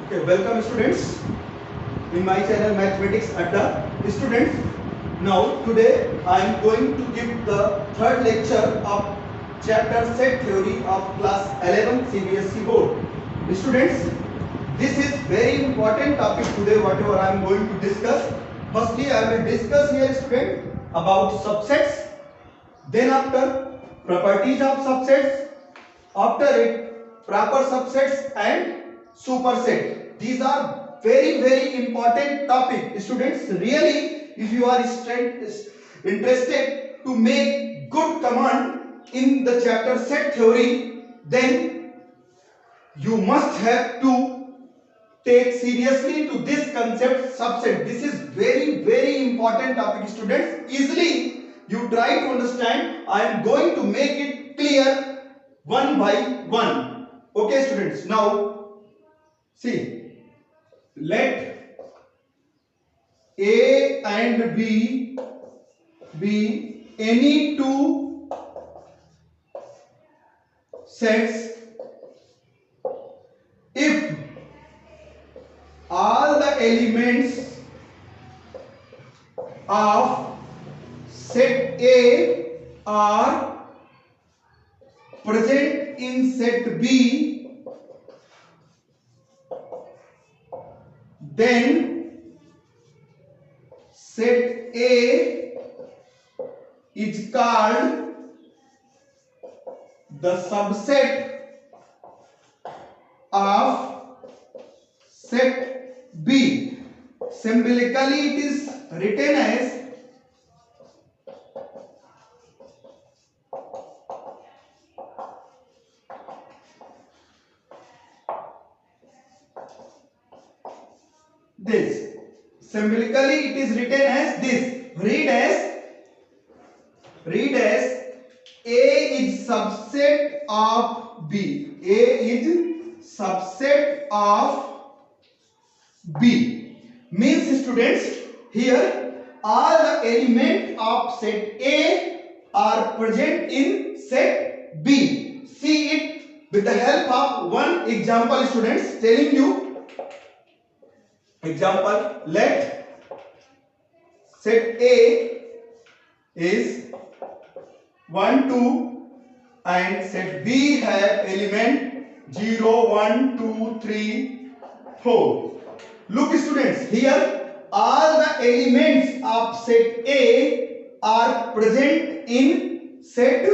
Okay, welcome students in my channel Mathematics Adda. Students, now today I am going to give the third lecture of chapter set theory of class 11 CBSE board. Students, this is very important topic today whatever I am going to discuss. Firstly, I will discuss here student about subsets, then after properties of subsets, after it proper subsets and superset. These are very important topic students. Really, if you are interested to make good command in the chapter set theory, then you must have to take seriously to this concept subset. This is very important topic students. Easily you try to understand. I am going to make it clear one by one. Okay students, now see, let A and B be any two sets if all the elements of set A are present in set B, then set A is called the subset of set B. Symbolically it is written as this. Symbolically it is written as this. Read as A is subset of B. A is subset of B. Means students, here all the elements of set A are present in set B. See it with the help of one example students, telling you. Example, let set A is 1, 2 and set B have element 0, 1, 2, 3, 4. Look students, here all the elements of set A are present in set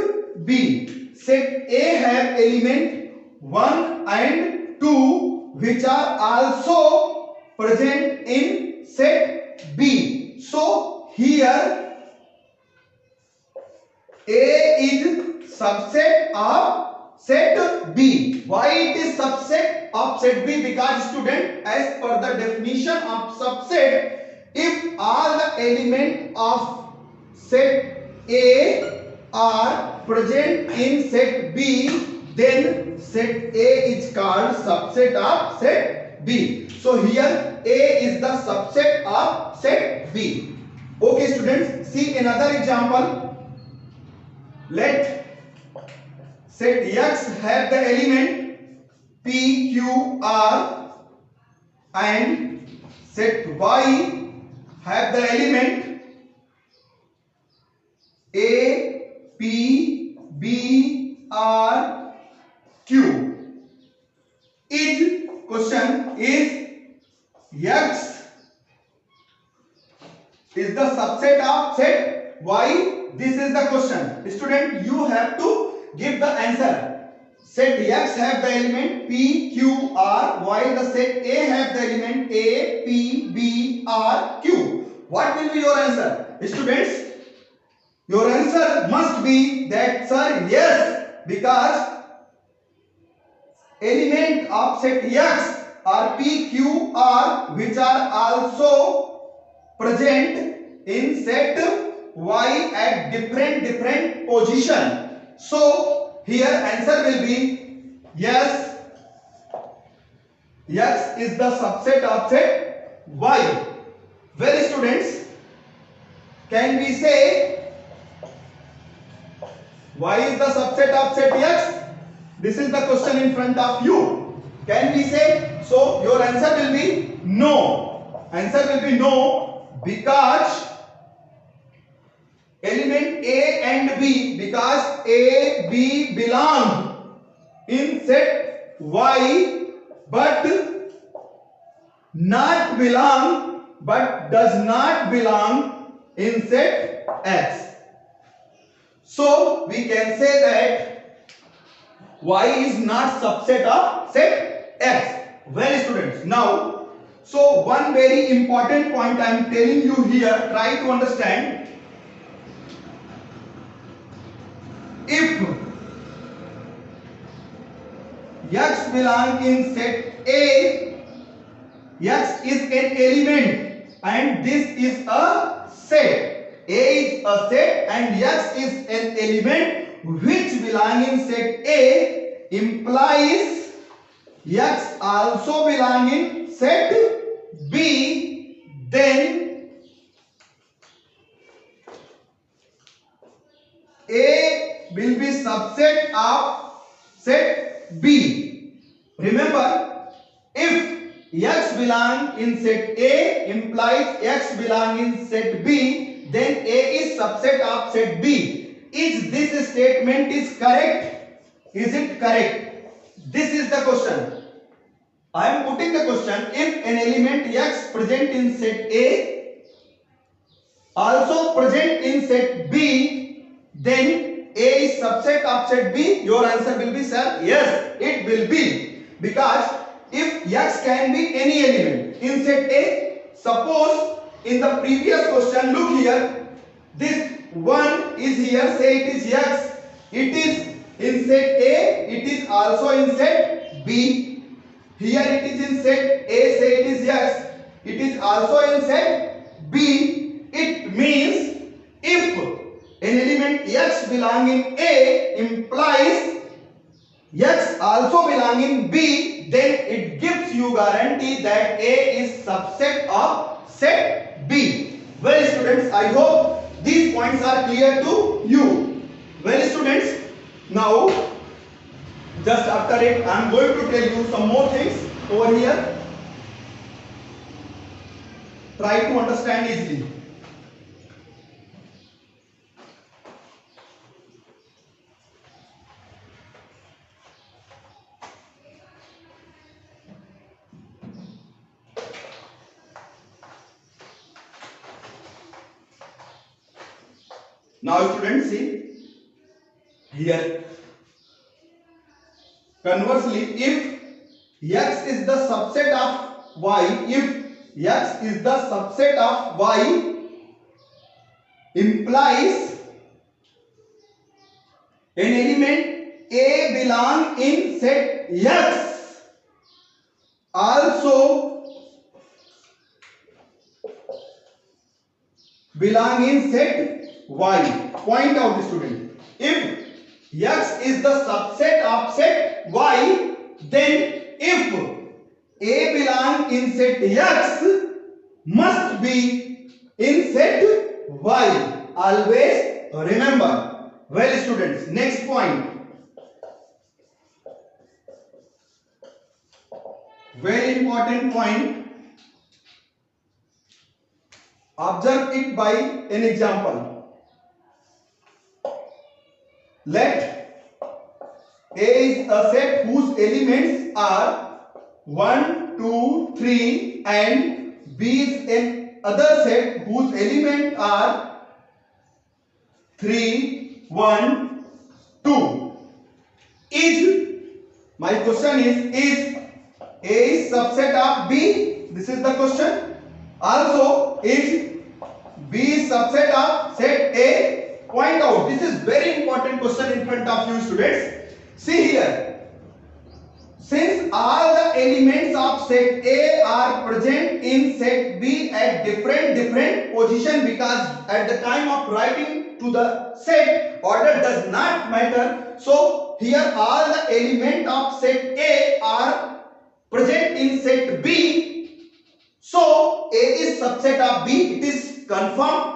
B. Set A have element 1 and 2 which are also present in set B. So here A is subset of set B. Why it is subset of set B? Because student, as per the definition of subset, if all the elements of set A are present in set B, then set A is called subset of set B. So here A is the subset of set B. Okay students, see another example. Let set X have the element P, Q, R and set Y have the element A, P, B, R, Q. Is question is X is the subset of set Y? This is the question. Student, you have to give the answer. Set X have the element P, Q, R, while the set A have the element A, P, B, R, Q. What will be your answer? Students, your answer must be that sir, yes, because element of set X are P, Q, R which are also present in set Y at different position. So here answer will be yes. X is the subset of set Y. Well students, can we say Y is the subset of set X? This is the question in front of you. Can we say? So your Your answer will be no. Answer will be no, because element A and B, because A, B belong in set Y, but does not belong in set X. So we can say that Y is not subset of set X. Well, students, now, so one very important point I am telling you here, try to understand. If X belong in set A, X is an element and this is a set. A is a set and X is an element which belong in set A, implies X also belong in set B, then A will be subset of set B. Remember, if X belong in set A implies X belong in set B, then A is subset of set B. Is this statement is correct? Is it correct? This is the question. I am putting the question. If an element X present in set A also present in set B, then A is subset of set B. Your answer will be, sir, yes, it will be, because if X can be any element in set A, suppose in the previous question, look here, this one is here, say it is X, it is in set A, it is also in set B. Here it is in set A, say it is X, it is also in set B. It means if an element X belong in A implies X also belong in B, then it gives you guarantee that A is subset of set B. Well, students, I hope these points are clear to you. Well, students, now just after it I am going to tell you some more things over here. Try to understand easily. Now students, see here, conversely, if X is the subset of Y, if X is the subset of Y, implies an element A belong in set X also belong in set Y. Point out, student. If X is the subset of set Y, then if A belong in set X, must be in set Y. Always remember. Well, students, next point. Very important point. Observe it by an example. Let A is a set whose elements are 1, 2, 3 and B is an other set whose elements are 3, 1, 2. My question is A is subset of B? This is the question. Also, is B is subset of set A? Point out. This is very important question in front of you, students. See here. Since all the elements of set A are present in set B at different position, because at the time of writing to the set, order does not matter. So here all the elements of set A are present in set B. So A is subset of B. It is confirmed.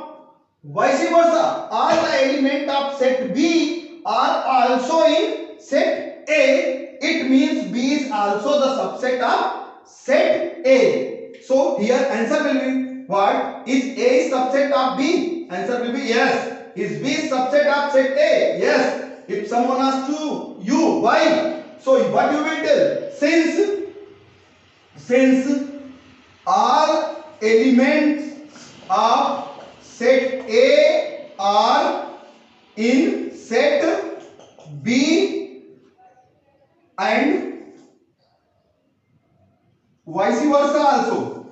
Vice versa, all the elements of set B are also in set A. It means B is also the subset of set set A. So here answer will be what? Is A is subset of B? Answer will be yes. Is B subset of set A? Yes. If someone asks you why, so what you will tell? Since all elements of set A are in set B and vice versa also.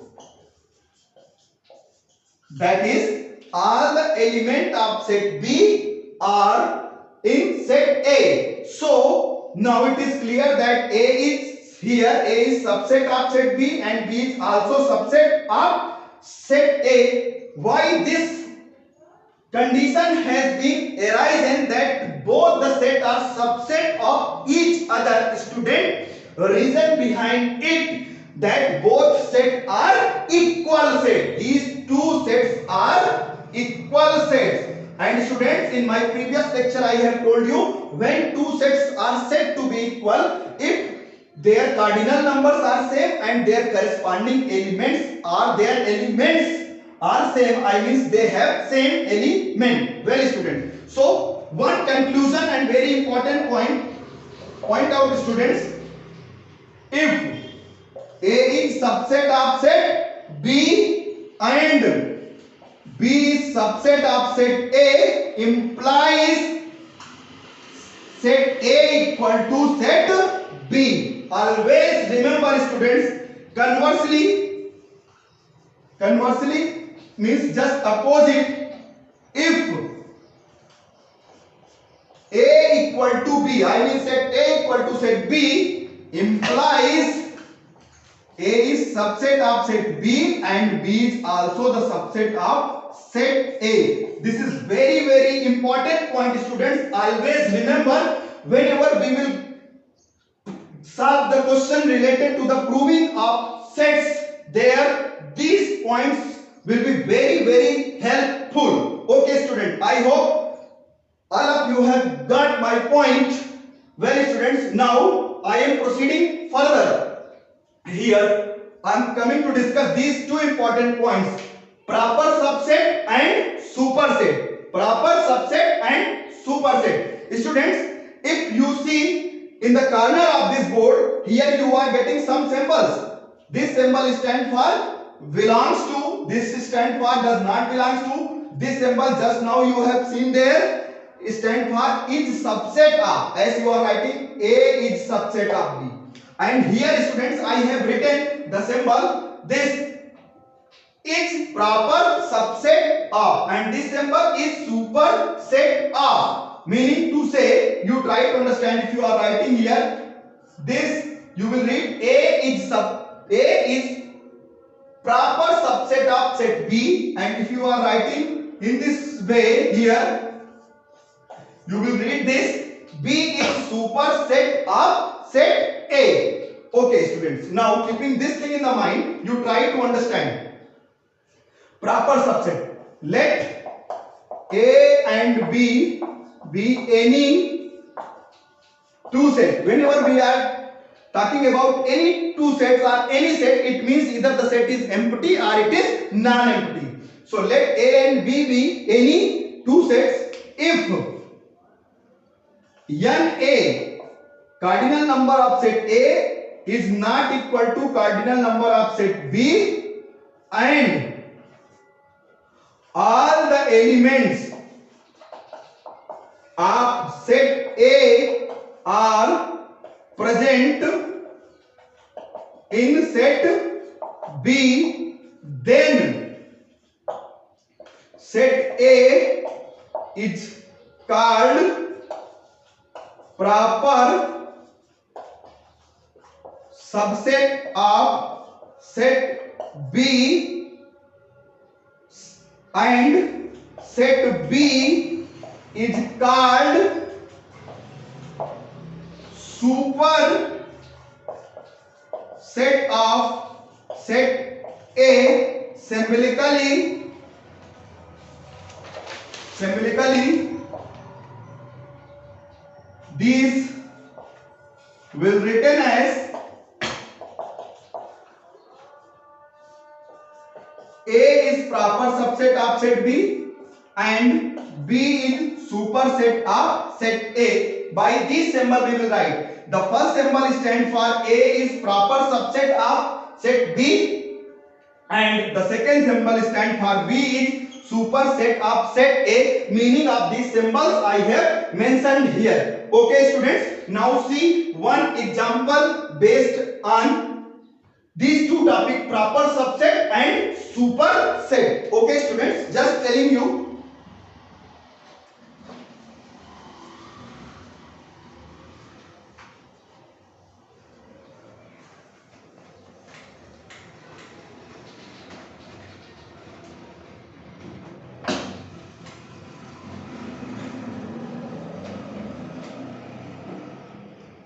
That is, all the elements of set B are in set A. So now it is clear that A is here, A is subset of set B and B is also subset of set A. Why this condition has been arisen that both the set are subset of each other? Student, reason behind it that both sets are equal set. These two sets are equal sets. And students, in my previous lecture I have told you, when two sets are said to be equal, if their cardinal numbers are same and their corresponding elements are same, I mean they have same element. Well students, so one conclusion and very important point out students, if A is subset of set B and B is subset of set A, implies set A equal to set B. Always remember students, conversely means just opposite. If A equal to B, I mean set A equal to set B, implies A is subset of set B and B is also the subset of set A. This is very, very important point students. Always remember, whenever we will solve the question related to the proving of sets, there these points will be very, very helpful. Okay student, I hope all of you have got my point. Well students, now I am proceeding further. Here I am coming to discuss these two important points: proper subset and superset. Proper subset and superset. Students, if you see in the corner of this board, here you are getting some symbols. This symbol stands for belongs to, this stand for does not belongs to, this symbol just now you have seen there stand for is subset of, as you are writing A is subset of B. And here students, I have written the symbol, this is proper subset of and this symbol is superset of. Meaning to say, you try to understand, if you are writing here this, you will read A is proper subset of set B, and if you are writing in this way here, you will read this B is superset of set A. Okay students, now keeping this thing in the mind, you try to understand proper subset. Let A and B be any two sets. Whenever we are talking about any two sets or any set, it means either the set is empty or it is non-empty. So let A and B be any two sets if NA, cardinal number of set A, is not equal to cardinal number of set B and all the elements of set A are present in set B, then set A is called proper subset of set B and set B is called super set of set A. Symbolically these will written as A is proper subset of set B and B is superset of set A. By this symbol we will write. The first symbol stands for A is proper subset of set B and the second symbol stands for B is superset of set A. Meaning of these symbols I have mentioned here. Okay students, now see one example based on these two topics, proper subset and superset. Okay students, just telling you.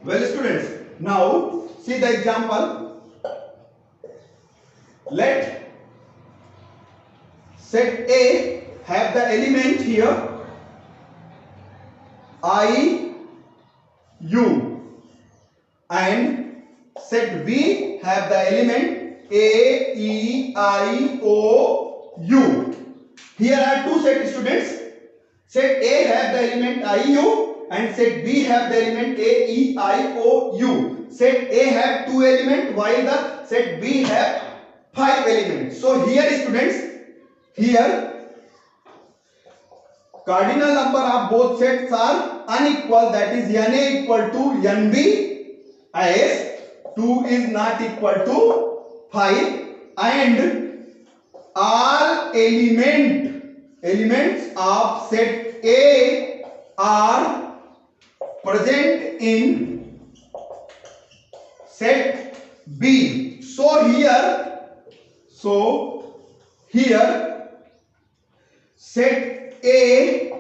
Well students, now see the example. Let set A have the element here I, U and set B have the element A, E, I, O, U. Here are two sets students. Set A have the element I, U and set B have the element A, E, I, O, U. Set A have two elements while the set B have 5 elements. So here students, here cardinal number of both sets are unequal, that is Na equal to Nb as 2 is not equal to 5 and all elements of set A are present in set B. So here set A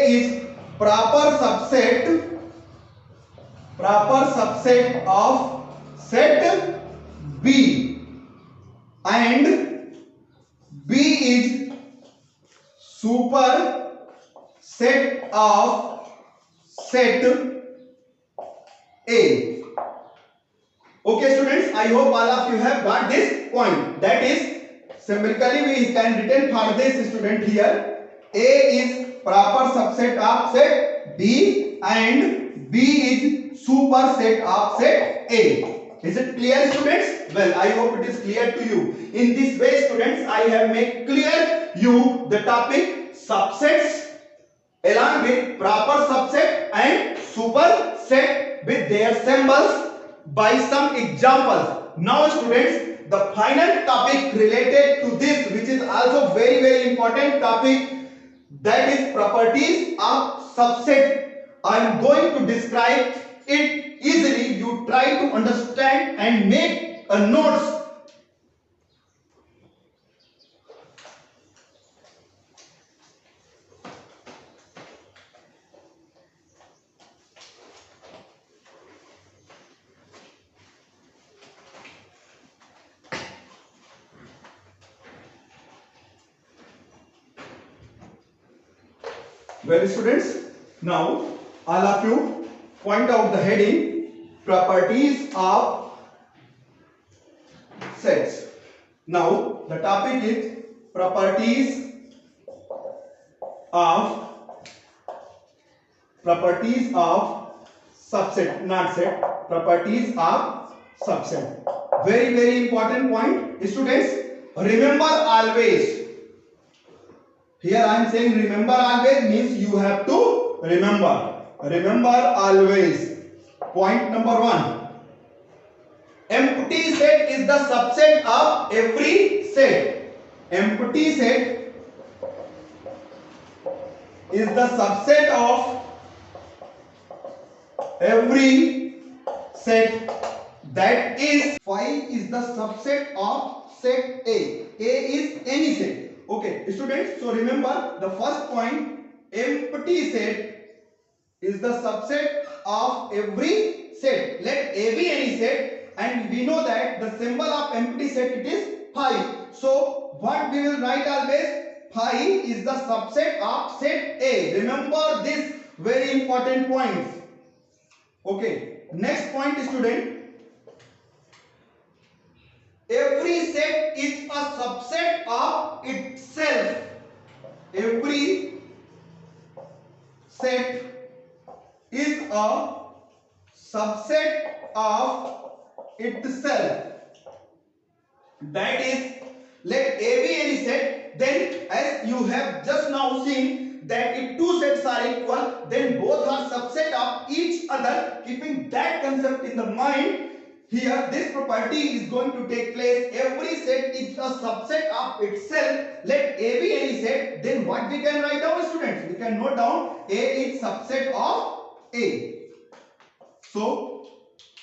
is proper subset of set B and B is superset of set A. Okay students, I hope all of you have got this point. That is, symbolically we can written for this student here, A is proper subset of set B and B is superset of set A. Is it clear students? Well, I hope it is clear to you. In this way students, I have made clear you the topic subsets along with proper subset and superset with their symbols by some examples. Now students, the final topic related to this, which is also very important topic, that is properties of subset. I am going to describe it easily. You try to understand and make a notes. Well students, now all of you point out the heading properties of sets. Now the topic is properties of subset, not set, properties of subset. Very important point students. Remember always. Here I am saying remember always means you have to remember. Remember always. Point number 1. Empty set is the subset of every set. Empty set is the subset of every set. That is, 5 is the subset of set A. A is any set. Okay, students, so remember the first point, empty set is the subset of every set. Let A be any set and we know that the symbol of empty set it is 5. So what we will write always, 5 is the subset of set A. Remember this very important point. Okay, next point student, a subset of itself. Every set is a subset of itself. That is, let A be any set, then as you have just now seen that if two sets are equal, then both are subset of each other. Keeping that concept in the mind, here this property is going to take place. Every set is a subset of itself. Let A be any set, then what we can write down, students? We can note down A is subset of A. So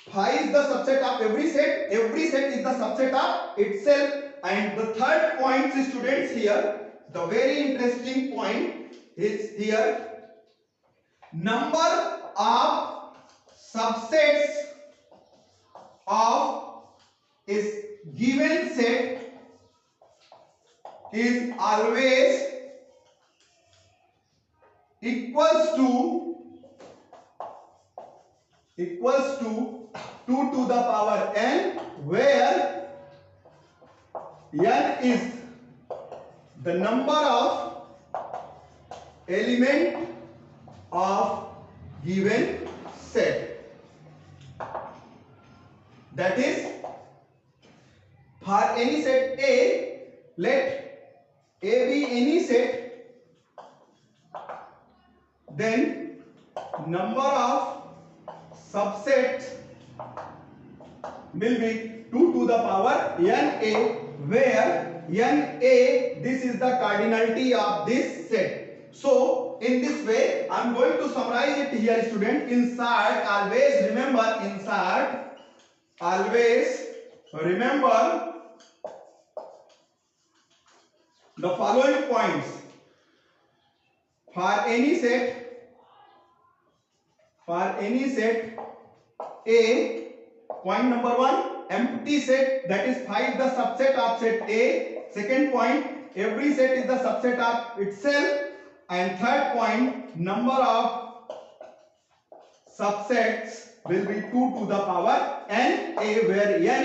phi is the subset of every set. Every set is the subset of itself. And the third point, students, here, the very interesting point is here, number of subsets of is given set is always equals to 2 to the power n, where n is the number of element of given set. That is, for any set A, let A be any set, then number of subsets will be 2 to the power Na, where Na, this is the cardinality of this set. So in this way I am going to summarize it here, student. Insert, always remember the following points. For any set A, point number 1, empty set, that is phi is the subset of set A. Second point, every set is the subset of itself. And third point, number of subsets will be 2 to the power Na, where Na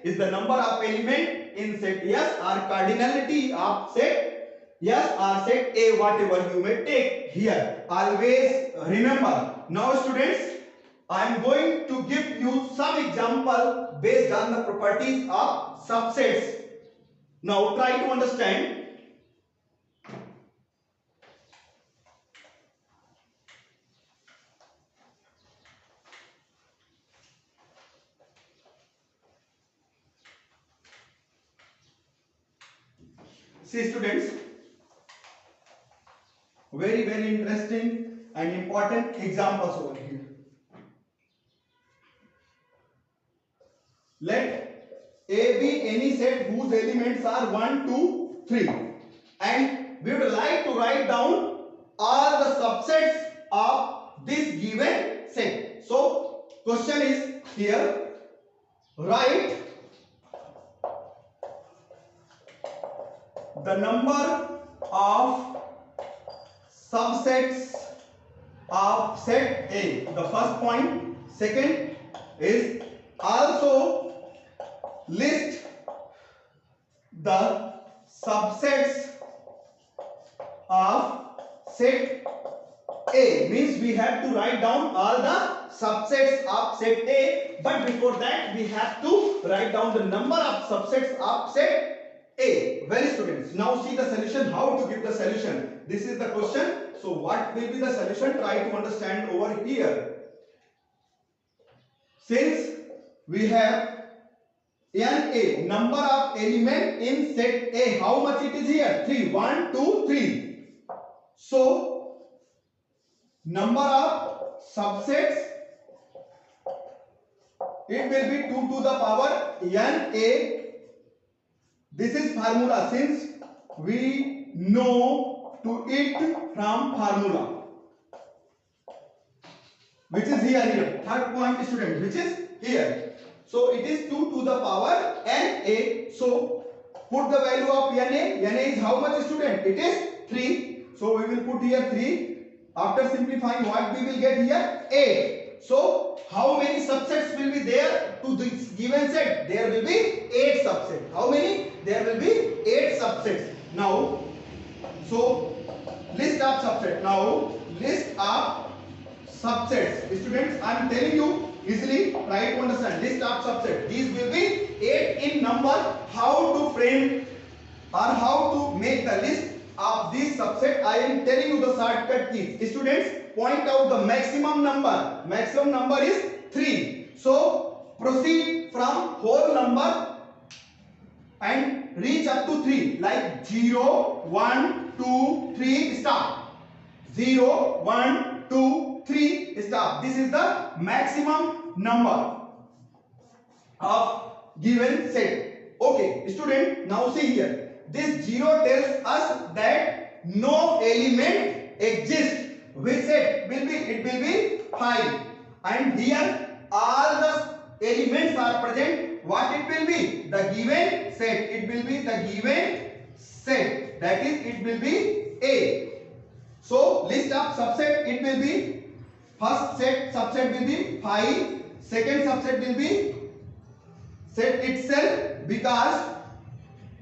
is the number of element in set S or cardinality of set S or set A, whatever you may take here. Always remember. Now students, I am going to give you some example based on the properties of subsets. Now try to understand. See students, very interesting and important examples over here. Let A be any set whose elements are 1, 2, 3, and we would like to write down all the subsets of this given set. So question is here, write the number of subsets of set A. The first point. Second is also list the subsets of set A. Means we have to write down all the subsets of set A, but before that we have to write down the number of subsets of set A. Well students, now see the solution, how to give the solution. This is the question. So what will be the solution? Try to understand over here. Since we have Na, number of element in set A, how much it is here? 3. 1, 2, 3. So number of subsets, it will be 2 to the power Na. This is formula, since we know to it from formula, which is here. Third point, student, which is here. So it is 2 to the power Na. So put the value of Na. Na is how much, student? It is 3. So we will put here 3. After simplifying, what we will get here? 8. So how many subsets will be there to this given set? There will be 8 subsets. How many? there will be 8 subsets. Now, so list of subset. Now list of subsets. Students, I am telling you easily try to understand. List of subset. These will be 8 in number. How to frame or how to make the list of these subset, I am telling you the shortcut keys. Students, point out the maximum number. Maximum number is 3. So proceed from whole number and reach up to 3, like 0, 1, 2, 3, stop. 0, 1, 2, 3, stop. This is the maximum number of given set. Okay, student, now see here. This 0 tells us that no element exists. Which set will be? It will be 5. And here all the elements are present. What it will be? The given set. It will be the given set. That is, it will be A. So list of subset, it will be first set subset will be 5. Second subset will be set itself, because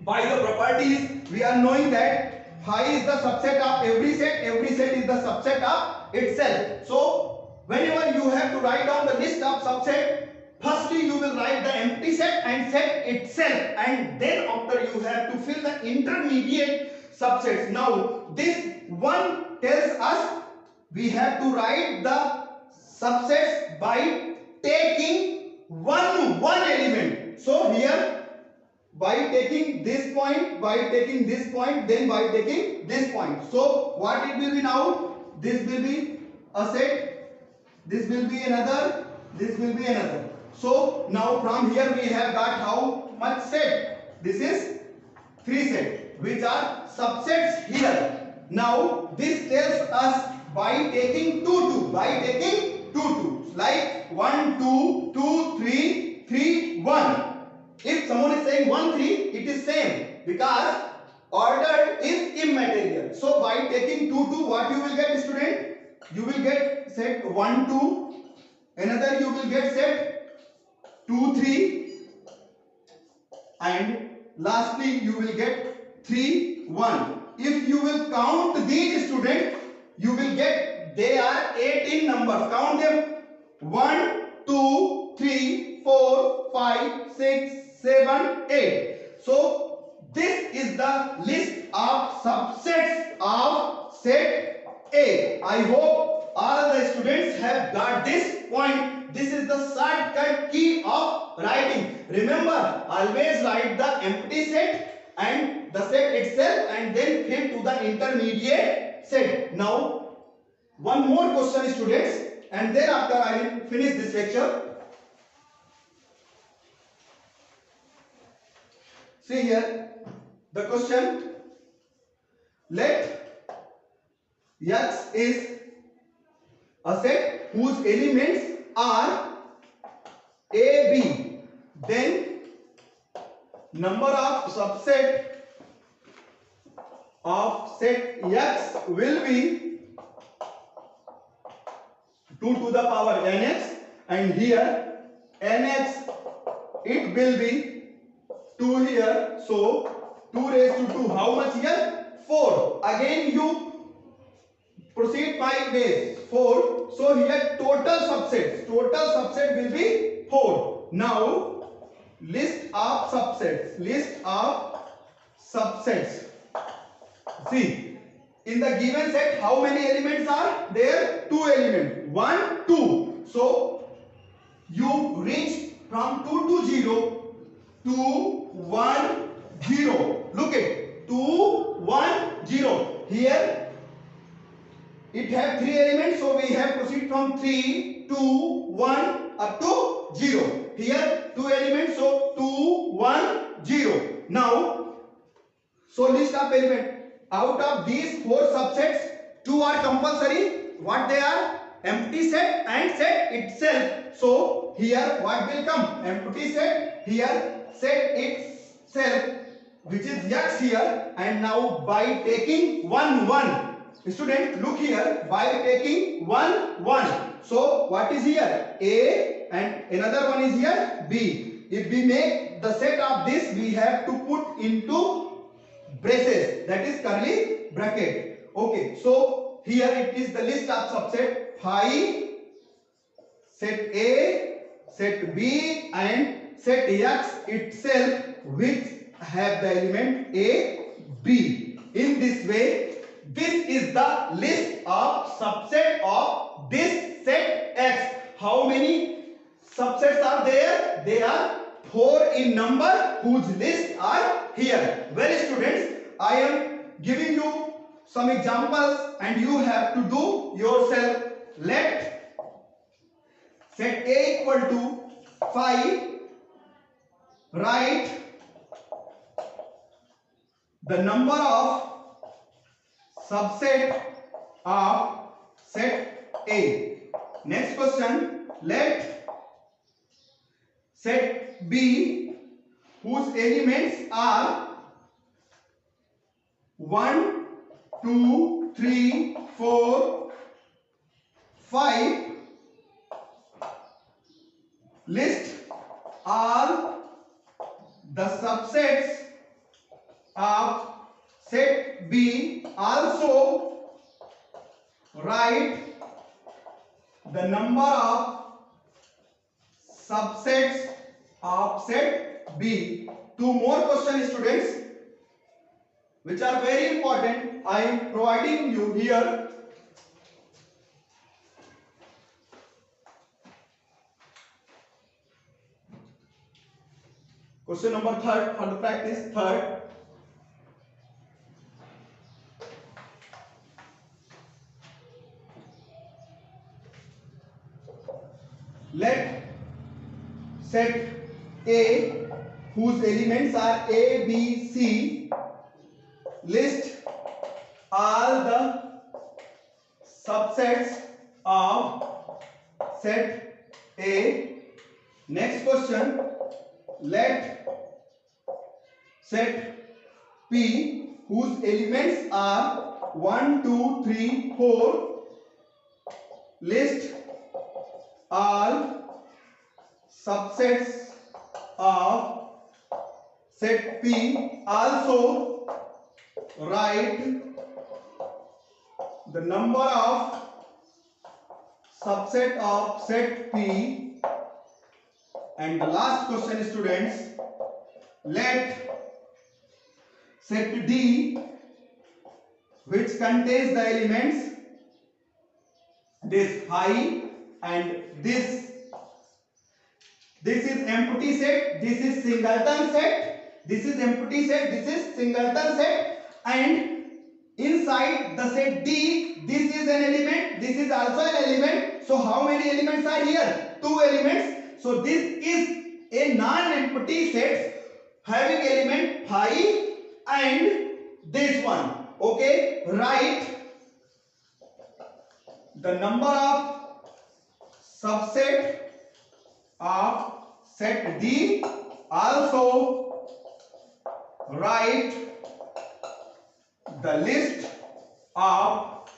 by the properties we are knowing that 5 is the subset of every set is the subset of itself. So whenever you have to write down the list of subset, firstly you will write the empty set and set itself, and then after you have to fill the intermediate subsets. Now this one tells us we have to write the subsets by taking one element. So here, by taking this point, by taking this point, then by taking this point. So what it will be now? This will be a set, this will be another, this will be another. So now from here we have got how much set? This is 3 sets, which are subsets here. Now this tells us by taking 2, by taking 2, like 1, 2, 2, 3, 3, 1. If someone is saying 1, 3, it is same, because order is immaterial. So by taking 2, what you will get, student? You will get set 1, 2. Another you will get set 2, 3. And lastly you will get 3, 1. If you will count these, students, you will get they are 18 numbers. Count them. 1, 2, 3, 4, 5, 6, 7, 8. So this is the list of subsets of set A. I hope all the students have got this point. This is the shortcut key of writing. Remember, always write the empty set and the set itself, and then fill to the intermediate set. Now one more question, students, and thereafter I will finish this lecture. See here the question. Let X is a set whose elements are A, B. Then number of subset of set X will be 2 to the power nx, and here nx it will be 2 here. So 2 raised to 2, how much here? 4. Again you proceed by base 4. So here total subset will be 4. Now list of subsets. See, in the given set how many elements are there? 2 elements. 1, 2. So you reach from 2 to 0. 2, 1, 0. Look at 2, 1, 0. Here it have 3 elements, so we have proceed from 3, 2, 1 up to 0. Here 2 elements, so 2, 1, 0. Now, so list of element. Out of these 4 subsets, 2 are compulsory. What they are? Empty set and set itself. So here what will come? Empty set. Here set itself, which is X here. And now by taking 1, 1. Student, look here. By taking 1, 1. So what is here? A, and another one is here B. if we make the set of this, we have to put into braces, that is curly bracket. Okay, so here it is the list of subset phi, set A, set B and set X itself, which have the element A, B. In this way, this is the list of subset of this set X. How many subsets are there? They are 4 in number, whose list are here. Well students, I am giving you some examples and you have to do yourself. Let set A equal to 5, write the number of subset of set A. Next question, let set B, whose elements are 1, 2, 3, 4, 5, list all the subsets of set B. Also write the number of subsets of set B. 2 more questions students, which are very important. I am providing you here. Question number 3rd for the practice. 3rd. Let set A, whose elements are A, B, C, list all the subsets of set A. Next question, let set P, whose elements are 1, 2, 3, 4, list all subsets of set P. Also write the number of subset of set P. And the last question students, let set D, which contains the elements this phi and this is empty set, this is singleton set, this is empty set, this is singleton set, and inside the set D, this is an element, this is also an element. So how many elements are here? 2 elements. So this is a non-empty set having element phi and this one. Okay, write the number of subset of set D. Also write the list of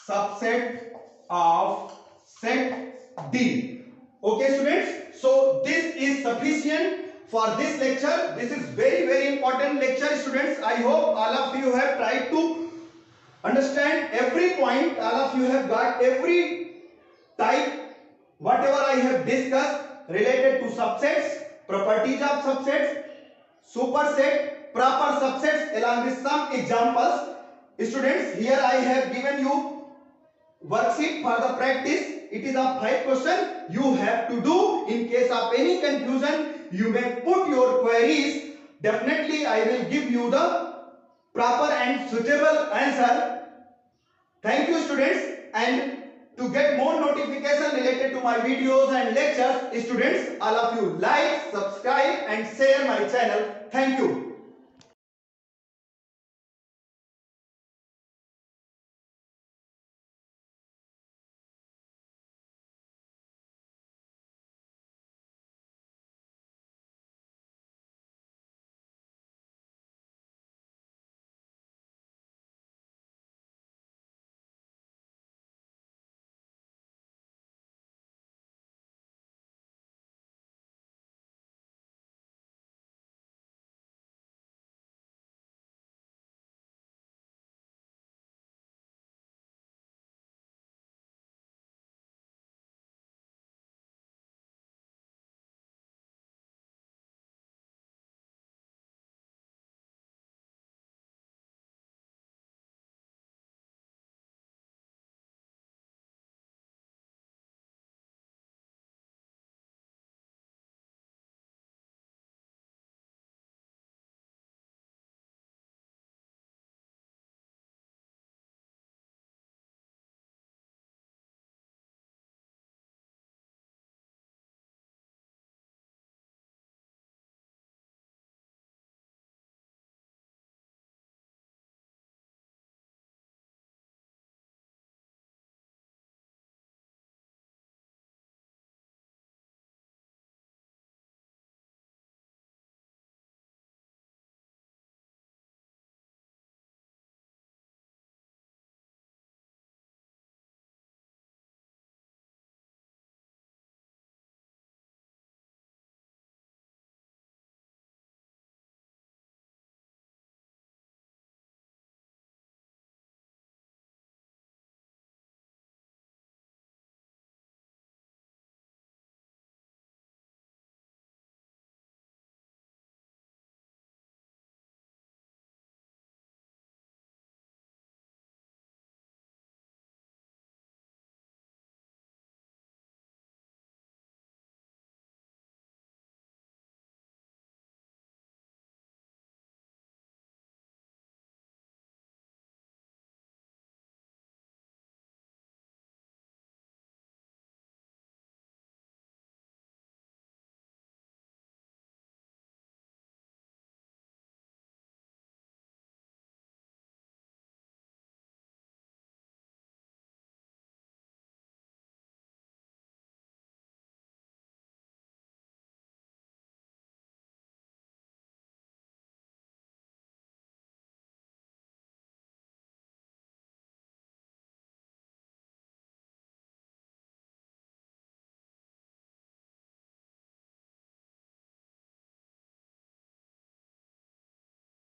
subset of set D. Okay students, so this is sufficient for this lecture. This is very important lecture students. I hope all of you have tried to understand every point, all of you have got every type whatever I have discussed related to subsets, properties of subsets, superset, proper subsets, along with some examples. Students, here I have given you worksheet for the practice. It is a 5 question. You have to do. In case of any confusion, you may put your queries. Definitely I will give you the proper and suitable answer. Thank you students, and to get more notification related to my videos and lectures, students, all of you like, subscribe and share my channel. Thank you.